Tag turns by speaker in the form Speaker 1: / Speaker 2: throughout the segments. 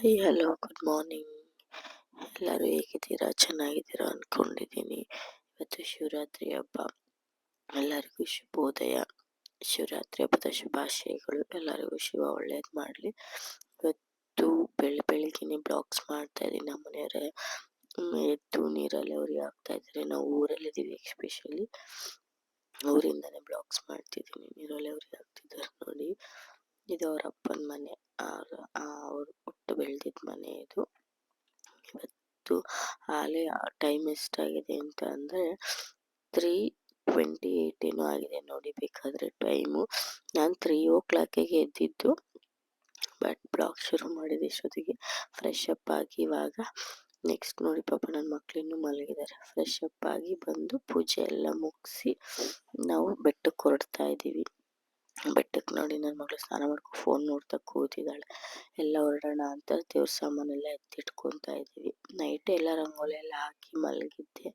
Speaker 1: Hi hello good morning. ಎಲ್ಲರೂ ಹೇಗಿದ್ದೀರಾ? ಚೆನ್ನಾಗಿದ್ದೀರಾ ಅಂದ್ಕೊಂಡಿದ್ದೀನಿ. ಇವತ್ತು ಶಿವರಾತ್ರಿ ಹಬ್ಬ. ಎಲ್ಲರಿಗೂ ಶುಭೋದಯ. ಶಿವರಾತ್ರಿ ಹಬ್ಬದ ಶುಭಾಶಯಗಳು. ಎಲ್ಲರಿಗೂ ಶಿವ ಒಳ್ಳೇದು ಮಾಡಲಿ. ಇವತ್ತು ಬೆಳಿಗ್ಗೆನೆ ಬ್ಲಾಗ್ಸ್ ಮಾಡ್ತಾ ಇದ್ದೀನಿ. ನಮ್ಮ ಮನೆಯವರೇ ಎದ್ದು ನೀರಲ್ಲಿ ಉರಿ ಹಾಕ್ತಾ ಇದ್ದಾರೆ. ನಾವು ಊರಲ್ಲಿದ್ದೀವಿ, ಎಸ್ಪೆಷಲಿ ಊರಿಂದನೇ ಬ್ಲಾಗ್ಸ್ ಮಾಡ್ತಿದ್ದೀನಿ. ನೀರಲ್ಲಿ ಉರಿ ಹಾಕ್ತಿದ್ದಾರೆ ನೋಡಿ. ಇದು ಅವ್ರ ಅಪ್ಪನ ಮನೆ, ಅವ್ರು ಹುಟ್ಟು ಬೆಳೆದಿದ್ದ ಮನೆ ಇದು. ಇವತ್ತು ಹಾಲೆ ಟೈಮ್ ಎಷ್ಟಾಗಿದೆ ಅಂತ ಅಂದರೆ 3:28 ಏನೋ ಆಗಿದೆ ನೋಡಿ. ಬೇಕಾದರೆ ಟೈಮು. ನಾನು 3 o'clock ಎದ್ದಿದ್ದು, ಬಟ್ ಬ್ಲಾಗ್ ಶುರು ಮಾಡಿದ ಇಷ್ಟೊತ್ತಿಗೆ ಫ್ರೆಶ್ ಅಪ್ ಆಗಿ ಇವಾಗ ನೆಕ್ಸ್ಟ್ ನೋಡಿ, ಪಾಪ ನನ್ನ ಮಕ್ಳು ಇನ್ನೂ ಮಲಗಿದ್ದಾರೆ. ಫ್ರೆಶ್ ಅಪ್ ಆಗಿ ಬಂದು ಪೂಜೆ ಎಲ್ಲ ಮುಗಿಸಿ ನಾವು ಬೆಟ್ಟಕ್ಕೆ ಹೊರಡ್ತಾ ಇದ್ದೀವಿ. ಬೆಟ್ಟಕ್ಕೆ ನೋಡಿ ನನ್ನ ಮಗಳು ಸ್ನಾನ ಮಾಡ್ಕೊಂಡು ಫೋನ್ ನೋಡ್ತಾ ಕೂತಿದ್ದಾಳೆ. ಎಲ್ಲ ಹೊರಡೋಣ ಅಂತ ದೇವ್ರ ಸಾಮಾನೆಲ್ಲ ಎತ್ತಿಟ್ಕೊತಾ ಇದ್ದೀವಿ. ನೈಟ್ ಎಲ್ಲ ರಂಗೋಲಿ ಎಲ್ಲ ಹಾಕಿ ಮಲಗಿದ್ದೆ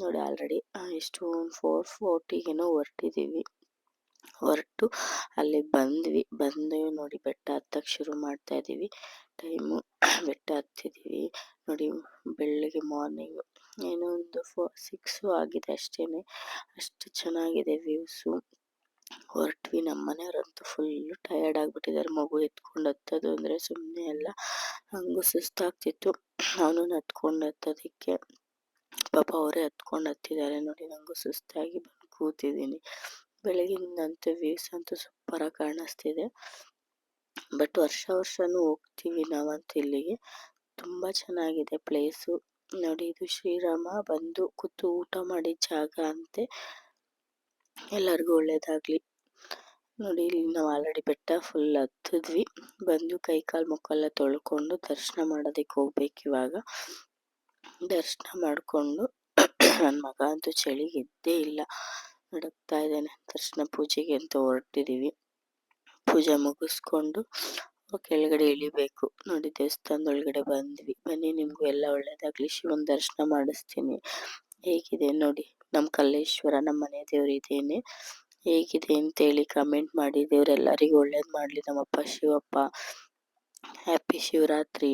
Speaker 1: ನೋಡಿ. ಆಲ್ರೆಡಿ ಎಷ್ಟು 4:40 ಹೊರಟಿದ್ದೀವಿ. ಹೊರಟು ಅಲ್ಲಿ ಬಂದು ನೋಡಿ ಬೆಟ್ಟ ಹತ್ತಕ್ಕೆ ಶುರು ಮಾಡ್ತಾ ಇದ್ದೀವಿ. ಟೈಮು ಬೆಟ್ಟ ಹತ್ತಿದ್ದೀವಿ ನೋಡಿ. ಬೆಳಗ್ಗೆ ಮಾರ್ನಿಂಗು ಏನೋ ಒಂದು 6 ಆಗಿದೆ ಅಷ್ಟೇನೆ. ಅಷ್ಟು ಚೆನ್ನಾಗಿದೆ ವ್ಯೂಸು. ಹೊರಟ್ವಿ. ನಮ್ಮ ಮನೆಯವರಂತೂ ಫುಲ್ಲು ಟಯರ್ಡ್ ಆಗಿಬಿಟ್ಟಿದ್ದಾರೆ. ಮಗು ಎತ್ಕೊಂಡು ಹತ್ತೋದು ಅಂದರೆ ಸುಮ್ಮನೆ ಅಲ್ಲ. ಹಂಗೂ ಸುಸ್ತಾಗ್ತಿತ್ತು. ಅವನು ಹತ್ಕೊಂಡು ಹತ್ತೋದಕ್ಕೆ ಪಾಪ ಅವರೇ ಹತ್ಕೊಂಡು ಹತ್ತಿದ್ದಾರೆ ನೋಡಿ. ನನಗೂ ಸುಸ್ತಾಗಿ ಬಂದು ಕೂತಿದ್ದೀನಿ. ಬೆಳಗಿಂದಂತೂ ವ್ಯೂಸ್ ಅಂತೂ ಸೂಪರಾಗಿ ಕಾಣಿಸ್ತಿದೆ. ಬಟ್ ವರ್ಷನೂ ಹೋಗ್ತೀವಿ ನಾವಂತೂ ಇಲ್ಲಿಗೆ. ತುಂಬ ಚೆನ್ನಾಗಿದೆ ಪ್ಲೇಸು ನೋಡಿ. ಇದು ಶ್ರೀರಾಮ ಬಂದು ಕೂತು ಊಟ ಮಾಡಿದ ಜಾಗ ಅಂತೆ. ಎಲ್ಲರಿಗೂ ಒಳ್ಳೇದಾಗಲಿ ನೋಡಿ. ಇಲ್ಲಿ ನಾವು ಆಲ್ರೆಡಿ ಬೆಟ್ಟ ಫುಲ್ ಹತ್ತಿದ್ವಿ. ಬಂದು ಕೈ ಕಾಲು ಮುಖೆಲ್ಲ ತೊಳ್ಕೊಂಡು ದರ್ಶನ ಮಾಡೋದಕ್ಕೆ ಹೋಗ್ಬೇಕು ಇವಾಗ. ದರ್ಶನ ಮಾಡಿಕೊಂಡು ನನ್ನ ಮಗ ಅಂತೂ ಚಳಿಗೆ ಎದ್ದೇ ಇಲ್ಲ, ನಡುಗ್ತಾ ಇದ್ದಾನೆ. ದರ್ಶನ ಪೂಜೆಗೆ ಅಂತ ಹೊರಟಿದ್ದೀವಿ. ಪೂಜೆ ಮುಗಿಸ್ಕೊಂಡು ಕೆಳಗಡೆ ಇಳಿಬೇಕು ನೋಡಿ. ದೇವಸ್ಥಾನದೊಳಗಡೆ ಬಂದ್ವಿ. ಬನ್ನಿ, ನಿಮಗೂ ಎಲ್ಲ ಒಳ್ಳೇದಾಗಲಿ. ಶಿವನ ದರ್ಶನ ಮಾಡಿಸ್ತೀನಿ. ಹೇಗಿದೆ ನೋಡಿ ನಮ್ಮ ಕಲ್ಲೇಶ್ವರ, ನಮ್ಮ ಮನೆ ದೇವ್ರು ಇದೇನೆ. ಹೇಗಿದೆ ಅಂತೇಳಿ ಕಮೆಂಟ್ ಮಾಡಿ. ದೇವರೆಲ್ಲರಿಗೂ ಒಳ್ಳೇದು ಮಾಡಲಿ. ನಮ್ಮಪ್ಪ ಶಿವಪ್ಪ ಹ್ಯಾಪಿ ಶಿವರಾತ್ರಿ.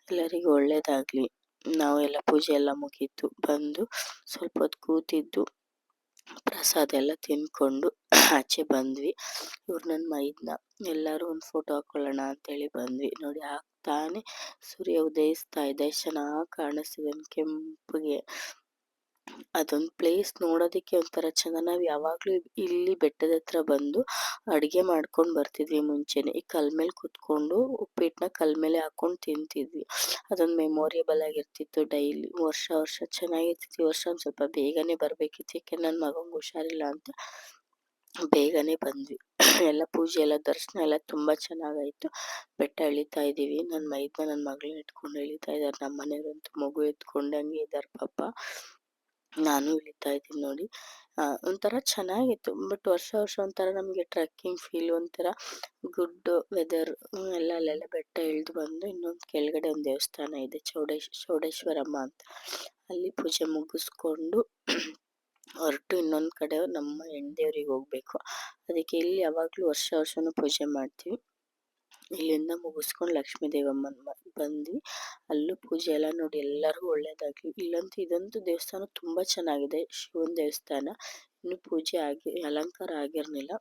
Speaker 1: ಎಲ್ಲರಿಗೂ ಒಳ್ಳೇದಾಗಲಿ. ನಾವು ಎಲ್ಲ ಪೂಜೆ ಎಲ್ಲ ಮುಗೀತು, ಬಂದು ಸ್ವಲ್ಪ ಹೊತ್ತು ಕೂತಿದ್ದು ಪ್ರಸಾದ ಎಲ್ಲ ತಿನ್ಕೊಂಡು ಆಚೆ ಬಂದ್ವಿ. ಇವ್ರು ನನ್ನ ಮೈದ್ನ. ಎಲ್ಲರೂ ಒಂದು ಫೋಟೋ ಹಾಕ್ಕೊಳ್ಳೋಣ ಅಂತೇಳಿ ಬಂದ್ವಿ ನೋಡಿ. ಆಗ್ತಾನೆ ಸೂರ್ಯ ಉದಯಿಸ್ತಾ ಇದೆ, ಚೆನ್ನಾಗಿ ಕಾಣಿಸ್ತಿದೆ ಕೆಂಪಗೆ. ಅದೊಂದು ಪ್ಲೇಸ್ ನೋಡೋದಕ್ಕೆ ಒಂಥರ ಚೆಂದ. ನಾವು ಯಾವಾಗಲೂ ಇಲ್ಲಿ ಬೆಟ್ಟದ ಹತ್ರ ಬಂದು ಅಡುಗೆ ಮಾಡ್ಕೊಂಡು ಬರ್ತಿದ್ವಿ ಮುಂಚೆನೆ. ಈ ಕಲ್ ಮೇಲೆ ಕೂತ್ಕೊಂಡು ಉಪ್ಪಿಟ್ಟನ್ನ ಕಲ್ ಮೇಲೆ ಹಾಕ್ಕೊಂಡು ತಿಂತಿದ್ವಿ. ಅದೊಂದು ಮೆಮೊರೇಬಲ್ ಆಗಿರ್ತಿತ್ತು. ಡೈಲಿ ವರ್ಷ ಚೆನ್ನಾಗಿರ್ತಿತ್ತು. ಈ ವರ್ಷ ಒಂದು ಸ್ವಲ್ಪ ಬೇಗನೆ ಬರಬೇಕಿತ್ತು, ಯಾಕೆ ನನ್ನ ಮಗಂಗೆ ಹುಷಾರಿಲ್ಲ ಅಂತ ಬೇಗನೆ ಬಂದ್ವಿ. ಎಲ್ಲ ಪೂಜೆ ಎಲ್ಲ ದರ್ಶನ ಎಲ್ಲ ತುಂಬ ಚೆನ್ನಾಗಾಯಿತು. ಬೆಟ್ಟ ಇಳಿತಾ ಇದ್ದೀವಿ. ನನ್ನ ಮೈದ್ನ ನನ್ನ ಮಗಳನ್ನ ಇಟ್ಕೊಂಡು ಇಳಿತಾ ಇದ್ದಾರೆ. ನಮ್ಮ ಮನೆಯವರಂತೂ ಮಗು ಎತ್ಕೊಂಡಂಗೆ ಇದ್ದಾರೆ ಪಾಪ. ನಾನು ಇಳಿತಾ ಇದ್ದೀನಿ ನೋಡಿ. ಒಂಥರ ಚೆನ್ನಾಗಿತ್ತು. ಬಟ್ ವರ್ಷ ಒಂಥರ ನಮಗೆ ಟ್ರೆಕ್ಕಿಂಗ್ ಫೀಲ್, ಒಂಥರ ಗುಡ್ ವೆದರ್ ಎಲ್ಲ. ಅಲ್ಲೆಲ್ಲ ಬೆಟ್ಟ ಇಳಿದು ಬಂದು ಇನ್ನೊಂದು ಕೆಳಗಡೆ ಒಂದು ದೇವಸ್ಥಾನ ಇದೆ, ಚೌಡೇಶ್ವರಮ್ಮ ಅಂತ. ಅಲ್ಲಿ ಪೂಜೆ ಮುಗಿಸ್ಕೊಂಡು ಹೊರಟು ಇನ್ನೊಂದು ಕಡೆ ನಮ್ಮ ಹೆಣ್ದೇವ್ರಿಗೆ ಹೋಗಬೇಕು. ಅದಕ್ಕೆ ಇಲ್ಲಿ ಯಾವಾಗಲೂ ವರ್ಷನೂ ಪೂಜೆ ಮಾಡ್ತೀವಿ. ಇಲ್ಲಿಂದ ಮುಗಿಸ್ಕೊಂಡು ಲಕ್ಷ್ಮೀ ದೇವಮ್ಮನ ಬಂದ್ವಿ. ಅಲ್ಲೂ ಪೂಜೆ ಎಲ್ಲ ನೋಡಿ. ಎಲ್ಲರಿಗೂ ಒಳ್ಳೇದಾಗಲಿ. ಇಲ್ಲಂತೂ ಇದಂತೂ ದೇವಸ್ಥಾನ ತುಂಬ ಚೆನ್ನಾಗಿದೆ, ಶಿವನ ದೇವಸ್ಥಾನ. ಇನ್ನೂ ಪೂಜೆ ಅಲಂಕಾರ ಆಗಿರಲಿಲ್ಲ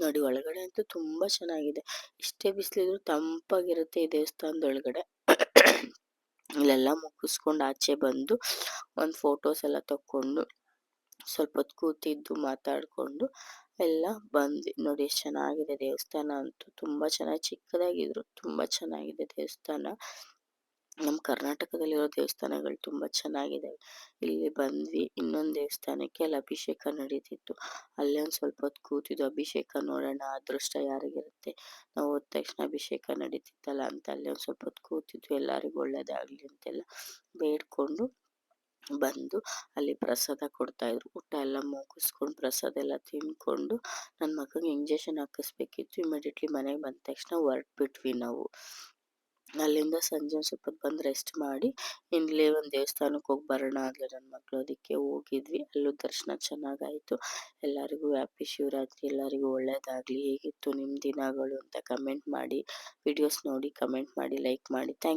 Speaker 1: ನೋಡಿ. ಒಳಗಡೆ ಅಂತೂ ತುಂಬ ಚೆನ್ನಾಗಿದೆ. ಇಷ್ಟೇ ಬಿಸಿಲಿದ್ರು ತಂಪಾಗಿರುತ್ತೆ ಈ ದೇವಸ್ಥಾನದೊಳಗಡೆ. ಇಲ್ಲೆಲ್ಲ ಮುಗಿಸ್ಕೊಂಡು ಆಚೆ ಬಂದು ಒಂದು ಫೋಟೋಸ್ ಎಲ್ಲ ತಕ್ಕೊಂಡು ಸ್ವಲ್ಪ ಹೊತ್ತು ಕೂತಿದ್ದು ಮಾತಾಡಿಕೊಂಡು ಎಲ್ಲ ಬಂದ್ವಿ ನೋಡಿ. ಎಷ್ಟು ಚೆನ್ನಾಗಿದೆ ದೇವಸ್ಥಾನ ಅಂತೂ. ತುಂಬ ಚೆನ್ನಾಗಿ, ಚಿಕ್ಕದಾಗಿದ್ರು ತುಂಬ ಚೆನ್ನಾಗಿದೆ ದೇವಸ್ಥಾನ. ನಮ್ಮ ಕರ್ನಾಟಕದಲ್ಲಿರೋ ದೇವಸ್ಥಾನಗಳು ತುಂಬ ಚೆನ್ನಾಗಿದೆ. ಇಲ್ಲಿ ಬಂದ್ವಿ. ಇನ್ನೊಂದು ದೇವಸ್ಥಾನಕ್ಕೆ ಅಲ್ಲಿ ಅಭಿಷೇಕ ನಡೀತಿತ್ತು. ಅಲ್ಲೇ ಒಂದು ಸ್ವಲ್ಪ ಹೊತ್ತು ಕೂತಿದ್ದು. ಅಭಿಷೇಕ ನೋಡೋಣ, ಅದೃಷ್ಟ ಯಾರಿಗಿರುತ್ತೆ. ನಾವು ಹೋದ ತಕ್ಷಣ ಅಭಿಷೇಕ ನಡೀತಿತ್ತಲ್ಲ ಅಂತ ಅಲ್ಲೇ ಒಂದು ಸ್ವಲ್ಪ ಹೊತ್ತು ಕೂತಿದ್ವಿ. ಎಲ್ಲರಿಗೂ ಒಳ್ಳೇದಾಗಲಿ ಅಂತೆಲ್ಲ ಬೇಡ್ಕೊಂಡು ಬಂದು ಅಲ್ಲಿ ಪ್ರಸಾದ ಕೊಡ್ತಾಯಿದ್ರು. ಊಟ ಎಲ್ಲ ಮುಗಿಸ್ಕೊಂಡು ಪ್ರಸಾದ ಎಲ್ಲ ತಿಂದ್ಕೊಂಡು ನನ್ನ ಮಗನಿಗೆ ಇಂಜೆಕ್ಷನ್ ಹಾಕಿಸ್ಬೇಕಿತ್ತು. ಇಮಿಡಿಯೇಟ್ಲಿ ಮನೆಗೆ ಬಂದ ತಕ್ಷಣ ಹೊರಟ್ಬಿಟ್ವಿ ನಾವು. ಅಲ್ಲಿಂದ ಸಂಜೆ ಒಂದು ಸ್ವಲ್ಪ ಹೊತ್ತು ಬಂದು ರೆಸ್ಟ್ ಮಾಡಿ ಇಲ್ಲೇ ಒಂದು ದೇವಸ್ಥಾನಕ್ಕೆ ಹೋಗಿ ಬರೋಣ ಅಂದ್ರು ನನ್ನ ಮಕ್ಕಳು. ಅದಕ್ಕೆ ಹೋಗಿದ್ವಿ. ಅಲ್ಲೂ ದರ್ಶನ ಚೆನ್ನಾಗಾಯಿತು. ಎಲ್ಲರಿಗೂ ಹ್ಯಾಪಿ ಶಿವರಾತ್ರಿ. ಎಲ್ಲರಿಗೂ ಒಳ್ಳೆಯದಾಗಲಿ. ಹೇಗಿತ್ತು ನಿಮ್ಮ ದಿನಗಳು ಅಂತ ಕಮೆಂಟ್ ಮಾಡಿ. ವಿಡಿಯೋಸ್ ನೋಡಿ ಕಮೆಂಟ್ ಮಾಡಿ, ಲೈಕ್ ಮಾಡಿ. ಥ್ಯಾಂಕ್